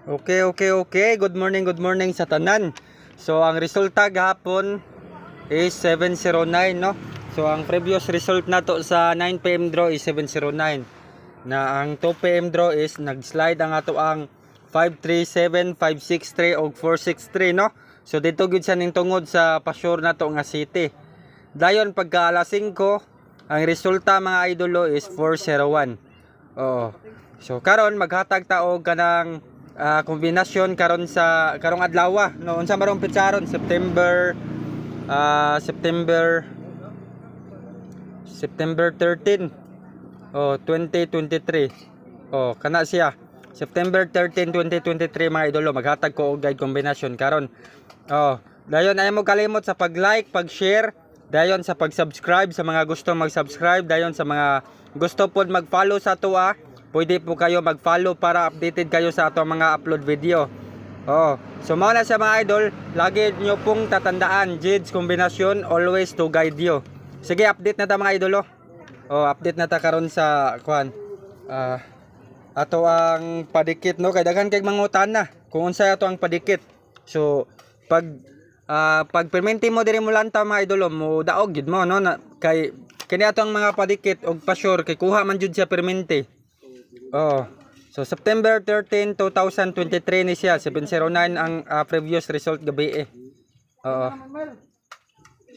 Okay. Good morning sa tanan. So ang resulta gahapon is 709, no? So ang previous result nato sa 9 PM draw is 709. Na ang 2 PM draw is nag-slide ang ato ang 537, 563 og 463, no? So dito gid siya ning tungod sa pasure nato nga city. Dayon pagka alas 5, ang resulta mga idolo is 401. Oo. So karon maghatag ta og kanang kombinasyon karon sa karong adlaw, no, unsa marong pitsaron September 13 2023. Kana siya September 13 2023 mga idolo, maghatag ko og guide kombinasyon karon. Dayon ay mo kalimot sa pag-like, pag-share, dayon sa pag-subscribe sa mga gusto mag-subscribe, dayon sa mga gusto pod mag-follow sa ato, pwede po kayo mag-follow para updated kayo sa ato mga upload video. So mao na siya mga idol, lagi nyo pong tatandaan, Jids kombinasyon always to guide you. Sige, update na ta mga idolo. Update na ta karon sa kuan. Ato ang padikit, no, kay daghan kay mangutan na kung unsa ato ang padikit. So pag perminti mo diri mo lanta mga idolo, mo daog gid mo, no, na, kay kini ato ang mga padikit og pasure kay kuha man jud siya perminti. So September 13, 2023 ni siya, 709 ang previous result gabi.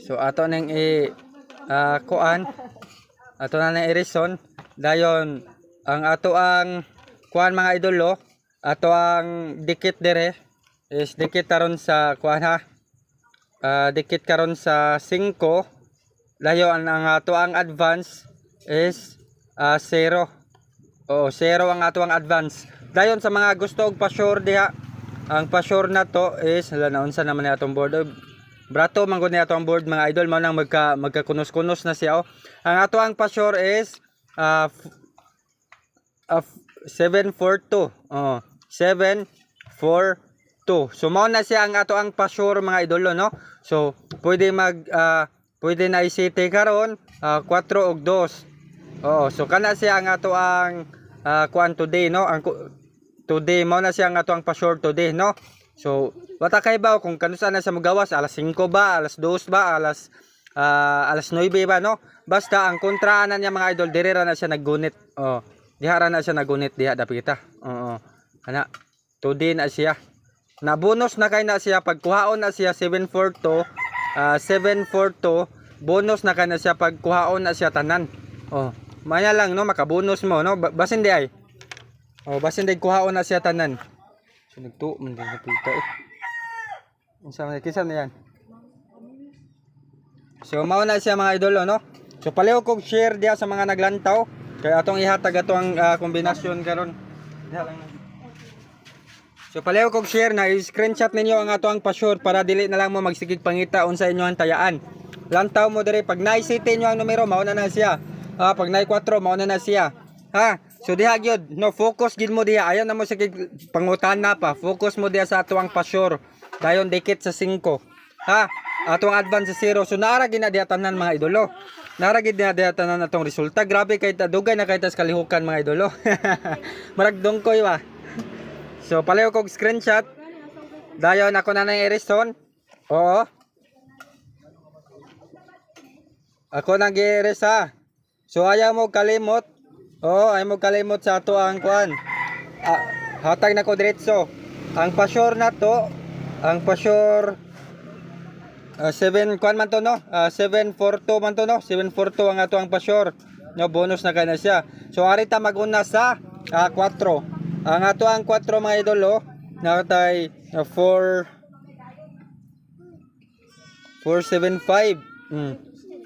So ato nang kuan, ato na nang i-reason, dayon ang ato ang kuan mga idolo, ato ang dikit dire is dikit karon sa kuan dikit karon sa 5, dayon ang ato ang advance is 0. 0 ang ato ang advance. Dayon sa mga gusto og pasure diha, ang pasure na to is naunsa naman ni atong board. Brato man gud ni ato ang board mga idol, mao nang magkakunos-kunos na siya. Ang ato ang pasure is 742. 742. So mao na siya ang ato ang pasure mga idol, no. So pwede pwede na i-city karon 4 og 2. So kana siya ang ato ang kuan today, no. Ang today mao na siya ang ato ang pasure today, no. So wata kay ba kung kanusa na siya magawas, alas 5 ba, alas 2 ba, alas 9 ba, no. Basta ang kontraanan niya mga idol, dire ra na siya naggunit. Diha ra na siya naggunit diha dapita. Ana today na siya. Na bonus na kay na siya pagkuhaon na siya 742, bonus na kay na siya pagkuhaon na siya tanan. Maya lang, no, makabonus mo, no, basin di ay. Basin di kuhaon na siya tanan. So nagtuo man din napita unsa man kinsa na yan. So mao na siya mga idol, no. So paliw kog share diha sa mga naglantaw kay atong ihatag atong kombinasyon karon. Diha lang. So paliw kog share na i-screenshot ninyo ang ato ang pasure para dili na lang mo magsigig pangita unsa inyo ang tayaan. Lantaw mo dire pag na-city nyo ang numero, mao na siya. Pag nai 4 mao na siya. So diha gyud, no, focus gid mo diha. Ayan na mo sa pangutan na pa. Focus mo diha sa ato ang pasure. Dayon dikit sa 5. Ato ang advance sa 0. So naara gid na diha tanan mga idolo. Naara gid na diha tanan atong resulta. Grabe kay ta dugay na kay tas kalihukan mga idolo. Marag dongkoy wa. So palayo kog screenshot. Dayon ako na nang i-reason. Ako nang gi-erase. So ayaw mo kalimot. Ayaw mo kalimot sa ato ang kuan. Hatag na ko diretso. Ang pasure na to, ang pasure 7 kuan man to, no. 742 man to, no. 742 ang ato ang pasure. No, bonus na kay na siya. So arita maguna sa 4. Ang ato ang 4 mga idolo, nakatay 475.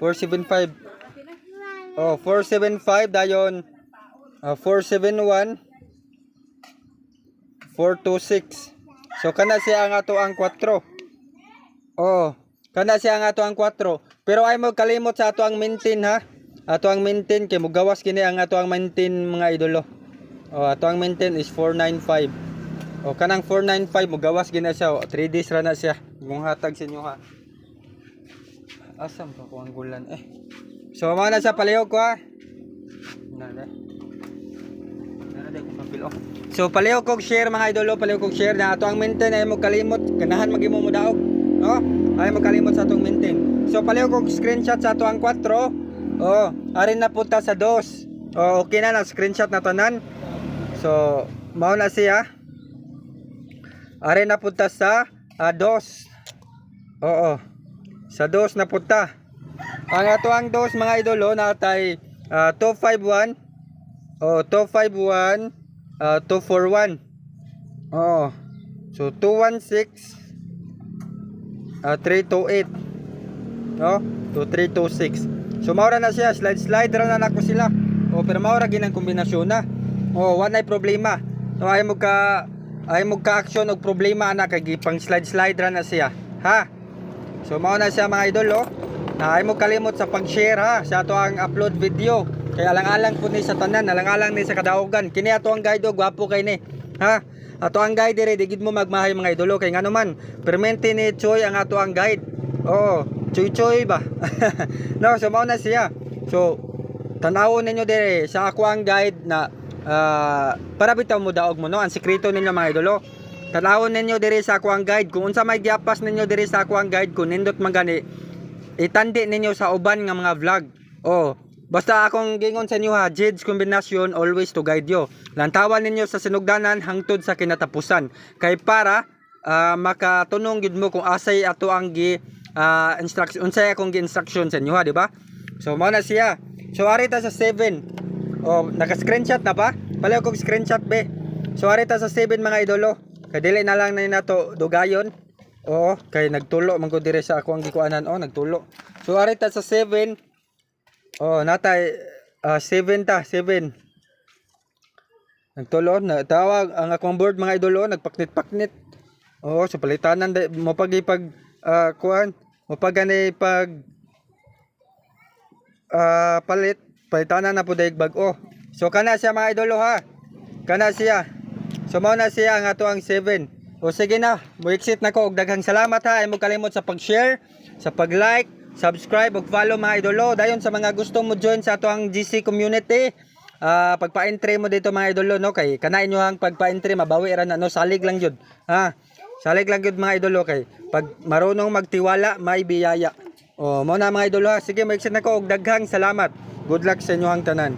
475. 475 dayon 471 426. So kana siya ang ato ang 4. Kana siya ang ato ang 4. Pero ay mo kalimot sa ato ang maintain, ato ang maintain kay mugawas kini ang ato ang maintain mga idolo. Ato ang maintain is 495. Kanang 495 mugawas gina siya. 3 days ra na siya. Mong hatag sa inyo Asam pa ko ang gulan So mao na sa palihog ko Nada ko bill oh. So paliw kog share mga idolo, paliw kog share na ato ang maintain ay mo kalimot ganahan magimo mo daog. Oh, ay mo kalimot sa atong maintain. So paliw kog screenshot sa ato ang 4. Oh, arin na punta sa 2. Oh, okay na screenshot na tanan. So mao na siya. Arin na punta sa 2. Oo. Sa 2 na punta. Ang ato ang 2 mga idolo natay 251. Oh, 251 241. Oo. So 216 328. No? 2326. So maura na siya, slide ra na nako sila. Oh, pero maura ginang kombinasyon na. Oh, wala ay problema. So ay mo ka action og problema ana kay gipang slide ra na siya. Ha? So mao na siya mga idol oh. Na ay mo kalimot sa pag-share ha sa ato ang upload video. Kay alang-alang po ni sa tanan, alang-alang ni sa kadaugan. Kini ato ang guide oh, gwapo kay ni. Ha? Ato ang guide dire digid mo magmahay mga idolo kay ngano man permente ni Choy ang ato ang guide. Oh, Choy ba? No, so mao na siya. So tanawon ninyo dire sa ako ang guide na para bitaw mo daog mo no ang sekreto ninyo mga idolo. Tanawon ninyo dire sa ako ang guide kung unsa may giapas ninyo dire sa ako ang guide kung nindot man gani itandi ninyo sa uban nga mga vlog. Oh, basta akong gingon sa inyo ha, Jed's kombinasyon always to guide you. Lantawan ninyo sa sinugdanan hangtod sa kinatapusan. Kay para makatunong gid mo kung asay ato ang instruction, unsay akong gi-instruction sa inyo ha, di ba? So mao na siya. So ari ta sa 7. Oh, naka-screenshot na ba? Pala kog screenshot be. So ari ta sa 7 mga idolo. Kay dili na lang na nato dugayon. Oo, kay nagtulo man ko dire sa ako ang gikuanan. Oh, nagtulo. So ari ta sa 7. Oh, natay 7 ta, 7. Nagtulo na tawag ang akong board mga idolo, nagpaknit-paknit. Oh, so palitanan mo pagipag kuan, mo pagani pag palitanan na po daig bag-o. So kana siya mga idolo ha. Kana siya. So mao na siya ang ato ang 7. O sige na, mo exit na ko og daghang salamat ha. Ay mo kalimot sa pag-share, sa pag-like, subscribe ug follow mga idolo. Dayon sa mga gusto mo join sa ato ang GC community, pagpa-entry mo dito mga idolo no kay kana inyo ang pagpa-entry mabawi ra na no, salig lang jud. Ha. Salig lang jud mga idolo kay pag marunong magtiwala may biyaya. O mo na mga idolo ha. Sige, mo exit na ko og daghang salamat. Good luck sa inyo ang tanan.